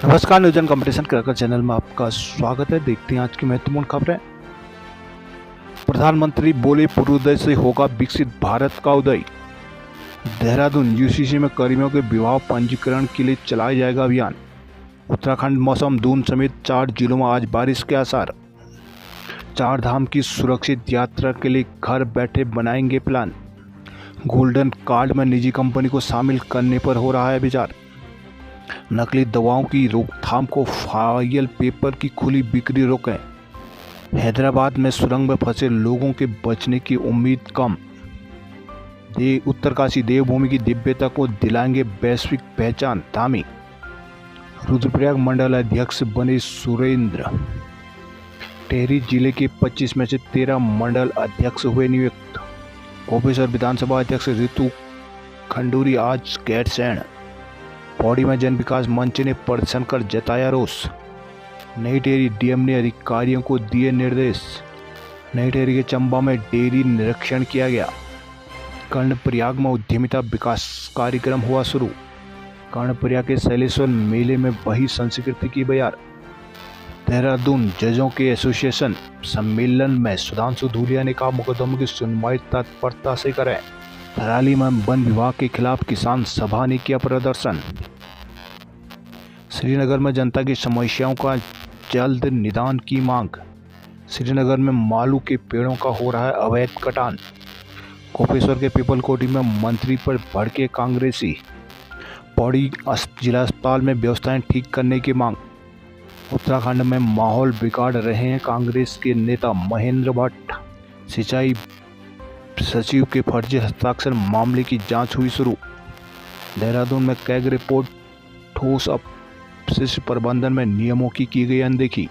नमस्कार, news and competition cracker channel में आपका स्वागत है। देखते हैं आज की महत्वपूर्ण खबरें। प्रधानमंत्री बोले पूर्वोदय से होगा विकसित भारत का उदय। देहरादून यूसीसी में कर्मियों के विवाह पंजीकरण के लिए चलाया जाएगा अभियान। उत्तराखंड मौसम दून समेत 4 जिलों में आज बारिश के आसार। 4 धाम की सुरक्षित यात्रा के लिए घर बैठे बनाएंगे प्लान। गोल्डन कार्ड में निजी कंपनी को शामिल करने पर हो रहा है विचार। नकली दवाओं की रोकथाम को फाइल पेपर की खुली बिक्री रोकें। हैदराबाद में सुरंग में फंसे लोगों के बचने की उम्मीद कम। उत्तरकाशी देवभूमि की दिव्यता को दिलाएंगे वैश्विक पहचान धामी। रुद्रप्रयाग मंडल अध्यक्ष बने सुरेंद्र। टिहरी जिले के 25 में से 13 मंडल अध्यक्ष हुए नियुक्त। कोपेश्वर विधानसभा अध्यक्ष ऋतु खंडूरी आज गैरसैंण। पौड़ी में जन विकास मंच ने प्रदर्शन कर जताया रोष। नई टिहरी डीएम ने अधिकारियों को दिए निर्देश। नई टिहरी के चंबा में डेयरी निरीक्षण किया गया। कर्णप्रयाग में उद्यमिता विकास कार्यक्रम हुआ शुरू। कर्णप्रयाग के शैलेश्वर मेले में बही संस्कृति की बयार। देहरादून जजों के एसोसिएशन सम्मेलन में सुधांशु धूलिया ने कहा मुकदमों की सुनवाई तत्परता से करें। थराली में वन विभाग के खिलाफ किसान सभा ने किया प्रदर्शन। श्रीनगर में जनता की समस्याओं का जल्द निदान की मांग। श्रीनगर में मालू के पेड़ों का हो रहा है अवैध कटान। कोपेश्वर के पीपलकोटी में मंत्री पर भड़के कांग्रेसी। पौड़ी जिला अस्पताल में व्यवस्थाएं ठीक करने की मांग। उत्तराखंड में माहौल बिगाड़ रहे हैं कांग्रेस के नेता महेंद्र भट्ट। सिंचाई सचिव के फर्जी हस्ताक्षर मामले की जांच हुई शुरू। देहरादून में कैग रिपोर्ट ठोस अपशिष्ट प्रबंधन में नियमों की गई अनदेखी।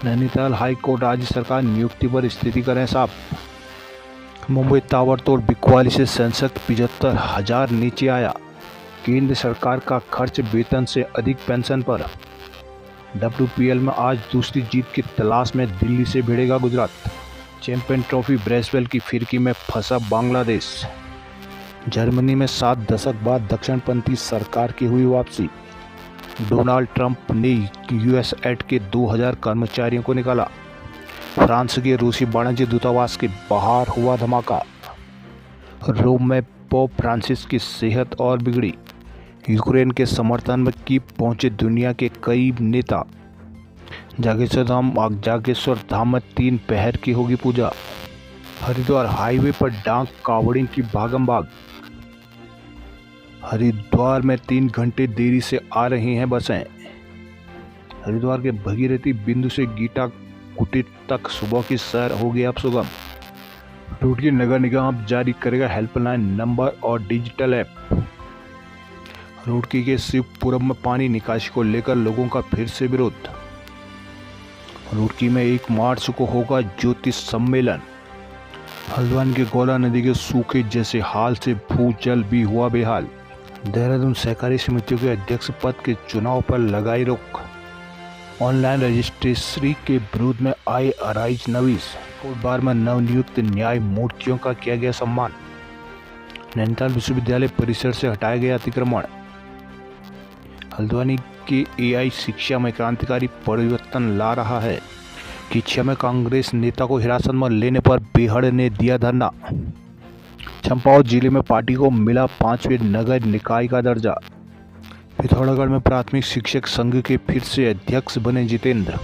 नैनीताल हाई कोर्ट राज्य सरकार नियुक्ति पर स्थिति करें साफ। मुंबई ताबड़तोड़ बिकवाली से सेंसेक्स 75,000 नीचे आया। केंद्र सरकार का खर्च वेतन से अधिक पेंशन पर। WPL में आज दूसरी जीत की तलाश में दिल्ली से भिड़ेगा गुजरात। चैंपियन ट्रॉफी ब्रेसवेल की फिरकी में फंसा बांग्लादेश। जर्मनी में 7 दशक बाद दक्षिणपंथी सरकार की हुई वापसी। डोनाल्ड ट्रंप ने US के 2000 कर्मचारियों को निकाला। फ्रांस के रूसी वाणिज्य दूतावास के बाहर हुआ धमाका। रोम में पोप फ्रांसिस की सेहत और बिगड़ी। यूक्रेन के समर्थन में कीव पहुंचे दुनिया के कई नेता। जागेश्वर धाम में 3 पहर की होगी पूजा। हरिद्वार हाईवे पर डाक कावड़ियों की भागम भाग। हरिद्वार में 3 घंटे देरी से आ रही हैं बसें। हरिद्वार के भगीरथी बिंदु से गीता कुटीर तक सुबह की सैर होगी अब सुगम। रुड़की नगर निगम अब जारी करेगा हेल्पलाइन नंबर और डिजिटल ऐप। रुड़की के शिवपुरम में पानी निकासी को लेकर लोगों का फिर से विरोध। रुड़की में 1 मार्च को होगा ज्योतिष सम्मेलन। हल्द्वानी के गौला नदी के सूखे जैसे हाल से भूजल भी हुआ बेहाल। देहरादून सहकारी समितियों के अध्यक्ष पद के चुनाव पर लगाई रोक। ऑनलाइन रजिस्ट्रेशन के विरोध में आए अराइज नवीस। कोर्ट बार में नवनियुक्त न्याय मूर्तियों का किया गया सम्मान। नैनीताल विश्वविद्यालय परिसर से हटाया गया अतिक्रमण। हल्द्वानी के AI शिक्षा में क्रांतिकारी परिवर्तन ला रहा है। किच्छा में कांग्रेस नेता को हिरासत में लेने पर बेहड़ ने दिया धरना। चंपावत जिले में पार्टी को मिला 5वें नगर निकाय का दर्जा। पिथौरागढ़ में प्राथमिक शिक्षक संघ के फिर से अध्यक्ष बने जितेंद्र।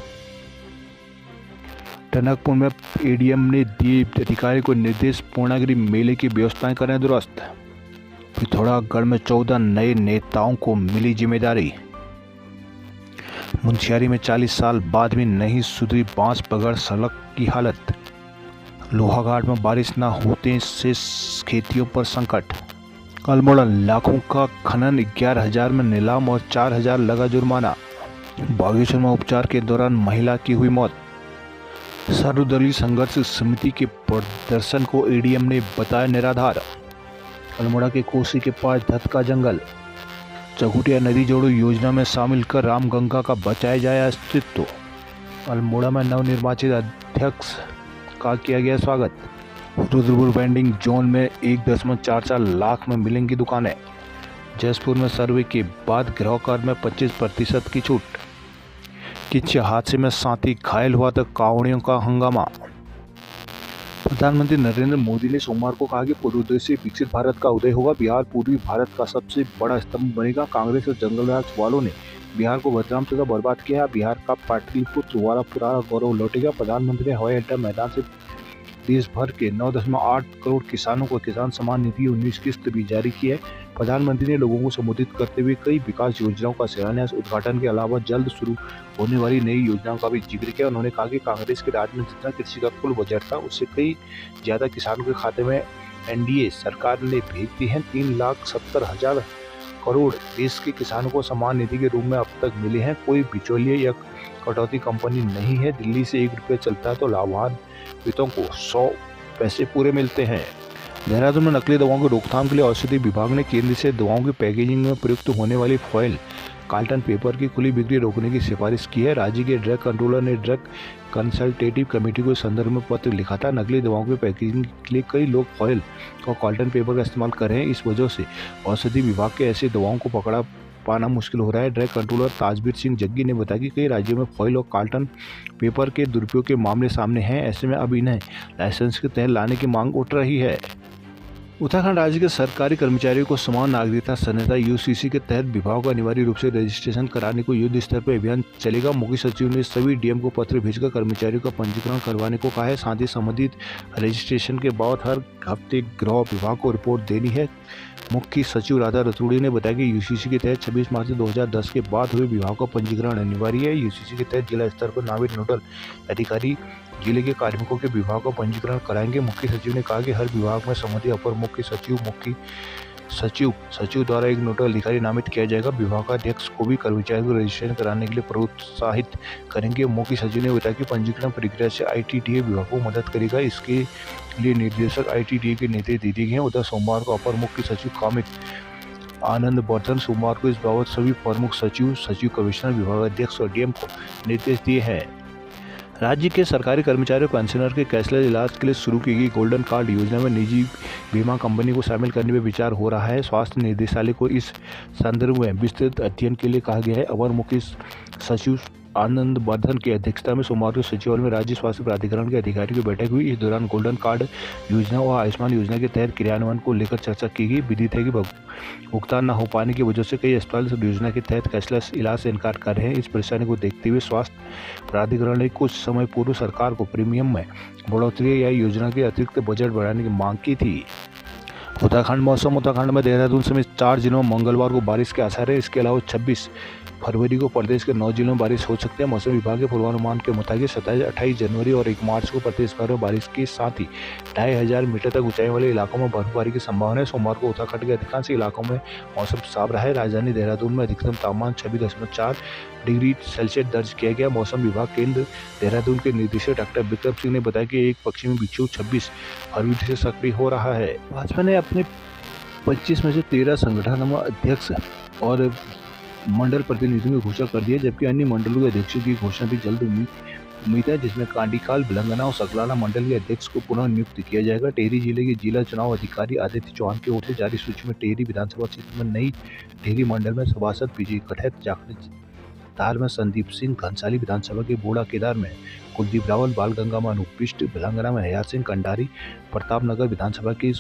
टनकपुर में ADM ने दिए अधिकारी को निर्देश पूर्णागिरी मेले की व्यवस्थाएं करें दुरुस्त। पिथौरागढ़ में 14 नए नेताओं को मिली जिम्मेदारी। मुंशियारी में 40 साल बाद भी नहीं सुधरी बांस बगड़ सड़क की हालत। लोहाघाट में बारिश न होने से खेतियों पर संकट। अल्मोड़ा लाखों का खनन 11,000 में नीलाम और 4,000 लगा जुर्माना। बागेश्वर में उपचार के दौरान महिला की हुई मौत। सर्वदलीय संघर्ष समिति के प्रदर्शन को ADM ने बताया निराधार। अल्मोड़ा के कोसी के पास धत का जंगल। चकुटिया नदी जोड़ो योजना में शामिल कर रामगंगा का बचाया जाए अस्तित्व। अल्मोड़ा में नवनिर्वाचित अध्यक्ष का किया गया स्वागत। रुद्रपुर वेंडिंग जोन में 1.44 लाख में मिलेंगी दुकानें। जसपुर में सर्वे के बाद गृह कर में 25% की छूट। किच्छ हादसे में साथी घायल हुआ तो कांवड़ियों का हंगामा। प्रधानमंत्री नरेंद्र मोदी ने सोमवार को कहा कि पूर्वोदय से विकसित भारत का उदय होगा। बिहार पूर्वी भारत का सबसे बड़ा स्तंभ बनेगा। कांग्रेस और जंगलराज वालों ने बिहार को बदनाम तथा बर्बाद किया। बिहार का पाटलिपुत्र वाला पुराना गौरव लौटेगा। प्रधानमंत्री ने हवाई अड्डा मैदान से देश भर के 9.8 करोड़ किसानों को किसान सम्मान निधि 19 किस्त भी जारी की है। प्रधानमंत्री ने लोगों को संबोधित करते हुए कई विकास योजनाओं का शिलान्यास, उद्घाटन के अलावा जल्द शुरू होने वाली नई योजनाओं का भी जिक्र किया। उन्होंने कहा कि कांग्रेस के राज में जितना कृषि का कुल बजट था उससे कई ज्यादा किसानों के खाते में एनडीए सरकार ने भेज दी है। 3,70,000 करोड़ देश के किसानों को सम्मान निधि के रूप में अब तक मिले हैं। कोई बिचौलिया या कटौती कंपनी नहीं है। दिल्ली से 1 रुपये चलता है तो लाभान्वितों को 100 पैसे पूरे मिलते हैं। देहरादून में नकली दवाओं की रोकथाम के लिए औषधि विभाग ने केंद्र से दवाओं की पैकेजिंग में प्रयुक्त होने वाली फॉइल कार्टन पेपर की खुली बिक्री रोकने की सिफारिश की है। राज्य के ड्रग कंट्रोलर ने ड्रग कंसल्टेटिव कमेटी को इस संदर्भ में पत्र लिखा था। नकली दवाओं की पैकेजिंग के लिए कई लोग फॉइल और कार्टन पेपर का इस्तेमाल कर रहे हैं। इस वजह से औषधि विभाग के ऐसे दवाओं को पकड़ा पाना मुश्किल हो रहा है। ड्रग कंट्रोलर ताजवीर सिंह जग्गी ने बताया कि कई राज्यों में फॉइल और कार्टन पेपर के दुरुपयोग के मामले सामने हैं। ऐसे में अब इन्हें लाइसेंस के तहत लाने की मांग उठ रही है। उत्तराखंड राज्य के सरकारी कर्मचारियों को समान नागरिकता संहिता यूसीसी के तहत विभाग को अनिवार्य रूप से रजिस्ट्रेशन कराने को युद्ध स्तर पर अभियान चलेगा। मुख्य सचिव ने सभी डीएम को पत्र भेजकर कर्मचारियों का पंजीकरण करवाने को कहा है। साथ ही संबंधित रजिस्ट्रेशन के बाद हर हफ्ते गृह विभाग को रिपोर्ट देनी है। मुख्य सचिव राधा रतूड़ी ने बताया कि यूसीसी के तहत 26 मार्च 2010 के बाद हुए विभाग का पंजीकरण अनिवार्य है। यूसीसी के तहत जिला स्तर पर नामित नोडल अधिकारी जिले के कार्मिकों के विभाग का पंजीकरण कराएंगे। मुख्य सचिव ने कहा कि हर विभाग में संबंधित अपर मुख्य सचिव द्वारा एक नोडल अधिकारी नामित किया जाएगा। विभागाध्यक्ष को भी कर्मचारियों को रजिस्ट्रेशन कराने के लिए प्रोत्साहित करेंगे। मुख्य सचिव ने बताया कि पंजीकरण प्रक्रिया से आईटीडीए विभाग को मदद करेगा। इसके लिए निर्देशक आईटीडीए के निर्देश दे दिए गए हैं। उधर सोमवार को अपर मुख्य सचिव कामिक आनंद वर्धन सोमवार को इस बाबत सभी प्रमुख सचिव कमिश्नर, विभागाध्यक्ष और डीएम को निर्देश दिए हैं। राज्य के सरकारी कर्मचारियों पेंशनर के कैशलेस इलाज के लिए शुरू की गई गोल्डन कार्ड योजना में निजी बीमा कंपनी को शामिल करने में विचार हो रहा है। स्वास्थ्य निदेशालय को इस संदर्भ में विस्तृत अध्ययन के लिए कहा गया है। अपर मुख्य सचिव आनंद वर्धन की अध्यक्षता में सोमवार को सचिवालय में राज्य स्वास्थ्य प्राधिकरण के अधिकारियों की बैठक हुई। इस दौरान गोल्डन कार्ड योजना और आयुष्मान योजना के तहत क्रियान्वयन को लेकर चर्चा की गई। विदित है कि भुगतान न हो पाने की वजह से कई अस्पताल इस योजना के तहत कैशलेस इलाज से इनकार कर रहे हैं। इस परेशानी को देखते हुए स्वास्थ्य प्राधिकरण ने कुछ समय पूर्व सरकार को प्रीमियम में बढ़ोतरी या योजना के अतिरिक्त बजट बढ़ाने की मांग की थी। उत्तराखंड मौसम। उत्तराखंड में देहरादून समेत 4 जिलों में मंगलवार को बारिश के आसार है। इसके अलावा 26 फरवरी को प्रदेश के 9 जिलों में बारिश हो सकती है। मौसम विभाग के पूर्वानुमान के मुताबिक 27, 28 जनवरी और 1 मार्च को प्रदेश भर में बारिश के साथ ही 2500 मीटर तक ऊंचाई वाले इलाकों में बर्फबारी की संभावना है। सोमवार को उत्तराखंड के अधिकांश इलाकों में मौसम साफ रहा है। राजधानी देहरादून में अधिकतम तापमान 26.4 डिग्री सेल्सियस दर्ज किया गया। मौसम विभाग केंद्र देहरादून के निदेशक डॉक्टर विक्रम सिंह ने बताया कि एक पश्चिमी विक्षोभ 26 फरवरी से सक्रिय हो रहा है। भाजपा ने अपने 25 में से 13 संगठन अध्यक्ष और मंडल प्रतिनिधियों की घोषणा कर दी है, जबकि अन्य मंडलों के अध्यक्षों की घोषणा भी जल्द उम्मीद है, जिसमें कांडीकाल, भिलंगना और सकलाना मंडल के अध्यक्ष को पुनः नियुक्त किया जाएगा। टिहरी जिले के जिला चुनाव अधिकारी आदित्य चौहान की ओर से जारी सूची में टिहरी विधानसभा क्षेत्र में नई टिहरी मंडल में सभासद विजय कठैत, जाखड़ में संदीप सिंह, घनसाली विधानसभा के बूढ़ा केदार में कुलदीप रावल, बालगंगा में अनूप बिष्ट, भिलंगना में हयात सिंह कंडारी, प्रतापनगर विधानसभा के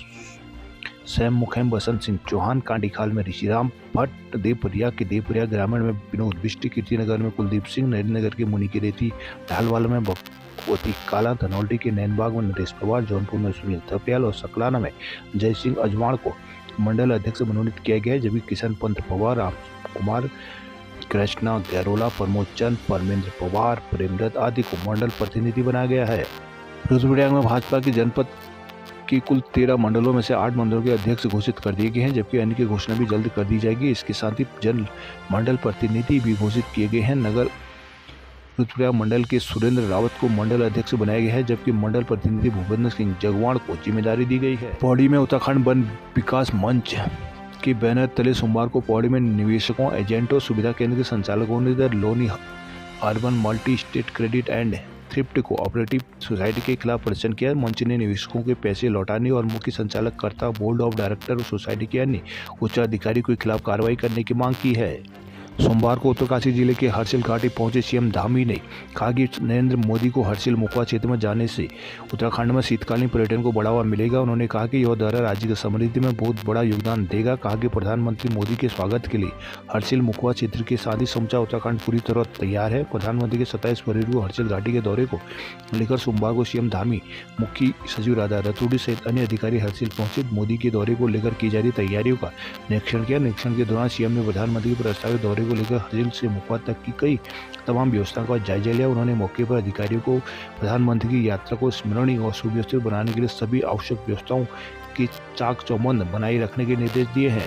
सैम मुखैम बसंत सिंह चौहान, कांडीखाल में ऋषिराम भट्ट, देवपुरिया ग्रामीण में विनोद बिष्ट, कीर्तिनगर में कुलदीप सिंह, नरेंद्रनगर के मुनि की रेती, ढालवाल में भगवती काला, धनौल्टी के नैनबाग में नरेश पवार, जौनपुर में सुनील थपियाल और सकलाना में जय सिंह अजवाण को मंडल अध्यक्ष मनोनीत किया गया है। जबकि किशन पंत पवार, राम कुमार, कृष्णा गैरोला, प्रमोद चंद, परमेंद्र पवार, प्रेमदत्त आदि को मंडल प्रतिनिधि बनाया गया है। रुद्रप्रयाग में भाजपा की जनपद की कुल 13 मंडलों में से 8 मंडलों के अध्यक्ष घोषित कर दिए गए हैं, जबकि अन्य की घोषणा भी जल्द कर दी जाएगी। इसके साथ ही जन मंडल प्रतिनिधि भी घोषित किए गए हैं। नगर रुद्रप्रयाग मंडल के सुरेंद्र रावत को मंडल अध्यक्ष बनाया गया है, जबकि मंडल प्रतिनिधि भूपेंद्र सिंह जगवाण को जिम्मेदारी दी गई है। पौड़ी में उत्तराखंड वन विकास मंच के बैनर तले सोमवार को पौड़ी में निवेशकों, एजेंटों, सुविधा केंद्र के संचालकों ने Loni urban multi state credit and thrift cooperative society के खिलाफ प्रदर्शन किया। मंच ने निवेशकों के पैसे लौटाने और मुख्य संचालक कर्ता, बोर्ड ऑफ डायरेक्टर और सोसाइटी के अन्य उच्च अधिकारी के खिलाफ कार्रवाई करने की मांग की है। सोमवार को उत्तरकाशी जिले के हर्षिल घाटी पहुंचे सीएम धामी ने कहा कि नरेंद्र मोदी को हर्षिल मुखवा क्षेत्र में जाने से उत्तराखंड में शीतकालीन पर्यटन को बढ़ावा मिलेगा। उन्होंने कहा कि यह दौरा राज्य की समृद्धि में बहुत बड़ा योगदान देगा। कहा कि प्रधानमंत्री मोदी के स्वागत के लिए हर्षिल मुखवा क्षेत्र के साथ ही समूचा उत्तराखंड पूरी तरह तैयार है। प्रधानमंत्री के 27 फरवरी को हर्षिल घाटी के दौरे को लेकर सोमवार को सीएम धामी, मुख्य सचिव राधा रतूड़ी सहित अन्य अधिकारी हर्षिल पहुंचे। मोदी के दौरे को लेकर की जा रही तैयारियों का निरीक्षण किया। निरीक्षण के दौरान सीएम ने प्रधानमंत्री के प्रस्तावित दौरे को लेकर हर्षिल से मुखवा तक की कई तमाम व्यवस्थाओं का जायजा लिया। उन्होंने मौके पर अधिकारियों को प्रधानमंत्री की यात्रा को स्मरणीय और सुव्यवस्थित बनाने के लिए सभी आवश्यक व्यवस्थाओं की चाक चौबंद बनाए रखने के निर्देश दिए हैं।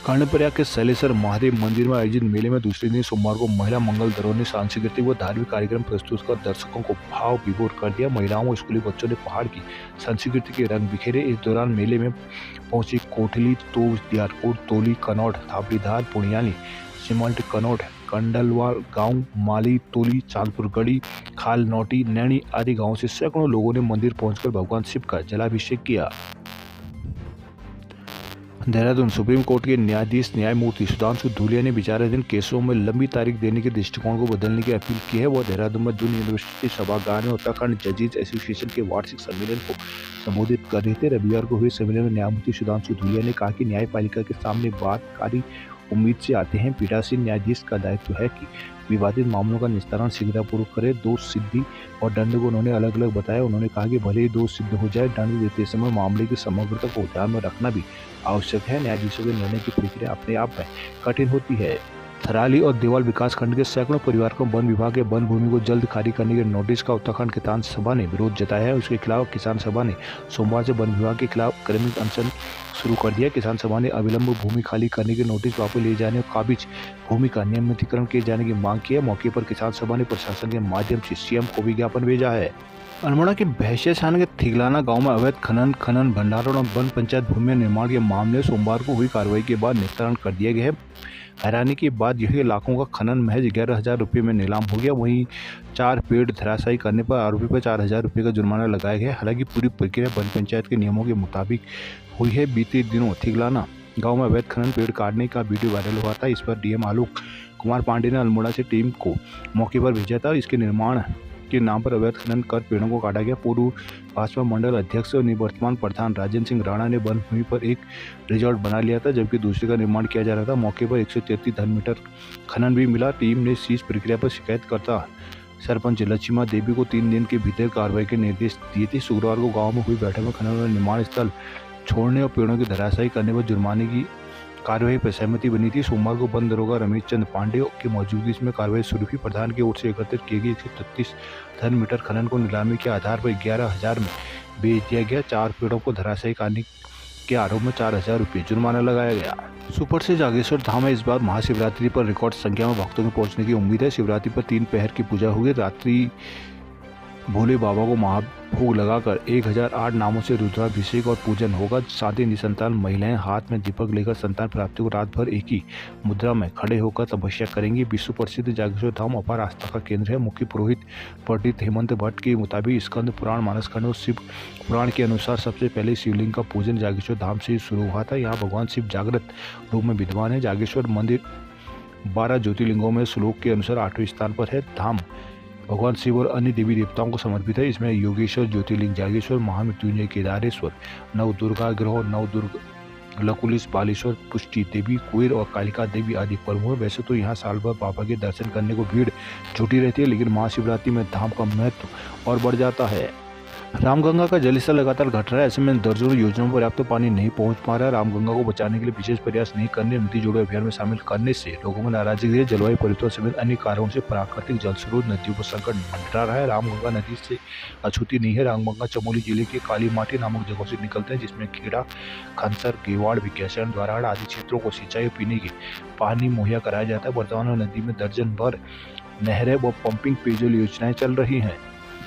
कर्णप्रयाग के शैलेश्वर महादेव मंदिर में आयोजित मेले में दूसरे दिन सोमवार को महिला मंगल दलों ने सांस्कृतिक व धार्मिक कार्यक्रम प्रस्तुत कर दर्शकों को भाव विभोर कर दिया। महिलाओं और स्कूली बच्चों ने पहाड़ की संस्कृति के रंग बिखेरे। इस दौरान मेले में पहुंची कोठली, तोव, दियारपुर, तोली, कनौट, थापड़ीधार, पुणियाली, सिमल्ट, कनौट, कंडलवाल गांव, माली, तोली, चांदपुर गढ़ी, खाल, नौटी, नैनी आदि गांवों से सैकड़ों लोगों ने मंदिर पहुंचकर भगवान शिव का जलाभिषेक किया। देहरादून सुप्रीम कोर्ट के न्यायाधीश न्यायमूर्ति सुधांशु धूलिया ने विचाराधीन केसों में लंबी तारीख देने के दृष्टिकोण को बदलने की अपील की है। वह देहरादून में दून यूनिवर्सिटी सभागार में उत्तराखंड जजेज एसोसिएशन के वार्षिक सम्मेलन को संबोधित कर रहे थे। रविवार को हुए सम्मेलन में न्यायमूर्ति सुधांशु धूलिया ने कहा कि न्यायपालिका के सामने बातकारी उम्मीद से आते हैं। पीठासीन न्यायाधीश का दायित्व है कि विवादित मामलों का निस्तारण शीघ्रतापूर्वक करे। दोष सिद्धि और दंड को उन्होंने अलग अलग बताया। उन्होंने कहा कि भले ही दोष सिद्ध हो जाए, दंड देते समय मामले की समग्रता को ध्यान में रखना भी आवश्यक है। न्यायाधीशों के निर्णय की प्रक्रिया अपने आप में कठिन होती है। थराली और देवाल विकास खंड के सैकड़ों परिवार को वन विभाग के वन भूमि को जल्द खाली करने के नोटिस का उत्तराखंड किसान सभा ने विरोध जताया है। उसके खिलाफ किसान सभा ने सोमवार से वन विभाग के खिलाफ क्रमिक अनशन शुरू कर दिया। किसान सभा ने अविलंब भूमि खाली करने के नोटिस वापस ले जाने और काबिज भूमि का नियमितीकरण किए जाने की मांग की है। मौके पर किसान सभा ने प्रशासन के माध्यम से सीएम को भी ज्ञापन भेजा है। अल्मोड़ा के भैंसिया छान के थिगलाना गांव में अवैध खनन भंडारण और वन पंचायत भूमि निर्माण के मामले सोमवार को हुई कार्रवाई के बाद निस्तारण कर दिया गया है। हैरानी की बात यह इलाकों का खनन महज 11,000 रुपये में नीलाम हो गया। वहीं 4 पेड़ धराशायी करने पर आरोपी पर 4,000 रुपये का जुर्माना लगाया गया। हालांकि पूरी प्रक्रिया वन पंचायत के नियमों के मुताबिक हुई है। बीते दिनों थिगलाना गांव में अवैध खनन पेड़ काटने का वीडियो वायरल हुआ था। इस पर डीएम आलोक कुमार पांडे ने अल्मोड़ा से टीम को मौके पर भेजा था। इसके निर्माण के नाम पर अवैध खनन कर पेड़ों को काटा गया। पूर्व भाजपा मंडल अध्यक्ष और निवर्तमान प्रधान राजेंद्र सिंह राणा ने वन भूमि पर एक रिजॉर्ट बना लिया था, जबकि दूसरे का निर्माण किया जा रहा था। मौके पर 133 घन मीटर खनन भी मिला। टीम ने सीज प्रक्रिया पर शिकायत करता सरपंच लक्ष्मा देवी को 3 दिन के भीतर कार्रवाई के निर्देश दिए थे। शुक्रवार को गाँव में हुई बैठक में खनन और निर्माण स्थल छोड़ने और पेड़ों की धराशायी करने पर जुर्माने की कार्रवाई पर सहमति बनी थी। सोमवार को वन दरोगा रमेश चंद पांडे की मौजूदगी में कार्रवाई शुरू हुई। प्रधान की ओर से एकत्रित किए गए 133 घन मीटर खनन को नीलामी के आधार पर 11,000 में बेच दिया गया। 4 पेड़ों को धराशायी करने के आरोप में 4,000 रुपये जुर्माना लगाया गया। सुपर से जागेश्वर धाम में इस बार महाशिवरात्रि पर रिकॉर्ड संख्या में भक्तों के पहुंचने की उम्मीद है। शिवरात्रि पर 3 पहर की पूजा होगी। रात्रि भोले बाबा को महाभोग लगाकर 1008 नामों से रुद्राभिषेक और पूजन होगा। साथ ही निसंतान महिलाएं हाथ में दीपक लेकर संतान प्राप्ति को रात भर एक ही मुद्रा में खड़े होकर तपस्या करेंगी। विश्व प्रसिद्ध जागेश्वर धाम अपार आस्था का केंद्र है। मुख्य पुरोहित पंडित हेमंत भट्ट के मुताबिक स्कंद पुराण, मानसखंड और शिव पुराण के अनुसार सबसे पहले शिवलिंग का पूजन जागेश्वर धाम से शुरू हुआ था। यहाँ भगवान शिव जागृत रूप में विद्यमान है। जागेश्वर मंदिर 12 ज्योतिर्लिंगों में श्लोक के अनुसार 8वें स्थान पर है। धाम भगवान शिव और अन्य देवी देवताओं को समर्पित है। इसमें योगेश्वर ज्योतिर्लिंग जागेश्वर, महामृत्युंजय केदारेश्वर, नवदुर्गा ग्रह, नवदुर्ग लकुलिस, बालेश्वर, पुष्टि देवी, कुएर और कालिका देवी आदि प्रमुख है। वैसे तो यहाँ साल भर बाबा के दर्शन करने को भीड़ जुटी रहती है, लेकिन महाशिवरात्रि में धाम का महत्व और बढ़ जाता है। रामगंगा का जलस्तर लगातार घट रहा है। ऐसे में दर्जनों योजनाओं पर पर्याप्त पानी नहीं पहुंच पा रहा है। रामगंगा को बचाने के लिए विशेष प्रयास नहीं करने, नदी जोड़ो अभियान में शामिल करने से लोगों में नाराजगी है। जलवायु परिवर्तन समेत अन्य कारणों से प्राकृतिक जल स्रोत नदियों पर संकट मंडरा रहा है। रामगंगा नदी से अछूती नहीं है। रामगंगा चमोली जिले के कालीमाटी नामक जगहों से निकलते हैं, जिसमें खेड़ा, खनसर, गेवाड़, विज्ञासन, द्वाराड़ आदि क्षेत्रों को सिंचाई और पीने के पानी मुहैया कराया जाता है। वर्तमान में नदी में दर्जन भर नहरें व पंपिंग पेयजल योजनाएं चल रही हैं।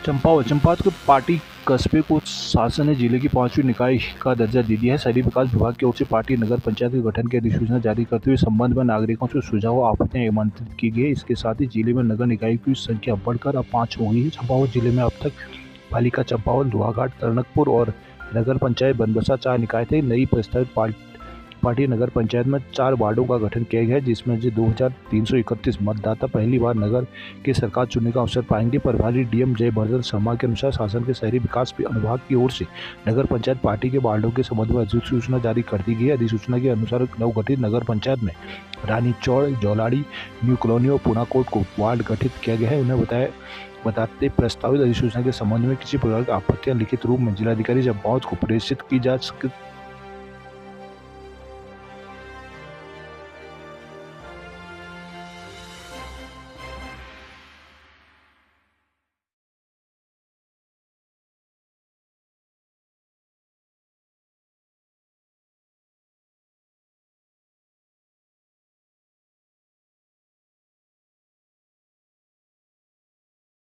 चंपावत के पार्टी कस्बे को शासन ने जिले की 5वीं निकाय का दर्जा दे दिया है। शहरी विकास विभाग की ओर से पार्टी नगर पंचायत के गठन की अधिसूचना जारी करते हुए संबंध में नागरिकों से सुझाव और आपत्तियां आमंत्रित की गई। इसके साथ ही जिले में नगर निकाय की संख्या बढ़कर अब 5 हो गई है। चंपावत जिले में अब तक पालिका चंपावत, लोहाघाट, तरणकपुर और नगर पंचायत बनबसा 4 निकाय थे। नई प्रस्तावित पार्टी नगर पंचायत में 4 वार्डों का गठन किया गया है, जिसमें से 2331 मतदाता पहली बार नगर की सरकार चुनने का अवसर पाएंगे। प्रभारी डीएम जयवर्धन शर्मा के अनुसार शासन के शहरी विकास अनुभाग की ओर से नगर पंचायत पार्टी के वार्डों के संबंध में अधिसूचना जारी कर दी गई है। अधिसूचना के अनुसार नवगठित नगर पंचायत में रानी चौड़, जौलाड़ी, न्यू कॉलोनी और पुनाकोट को वार्ड गठित किया गया है। उन्हें बताते प्रस्तावित अधिसूचना के संबंध में किसी प्रकार की आपत्तियां लिखित रूप में जिलाधिकारी जब को प्रेषित की जा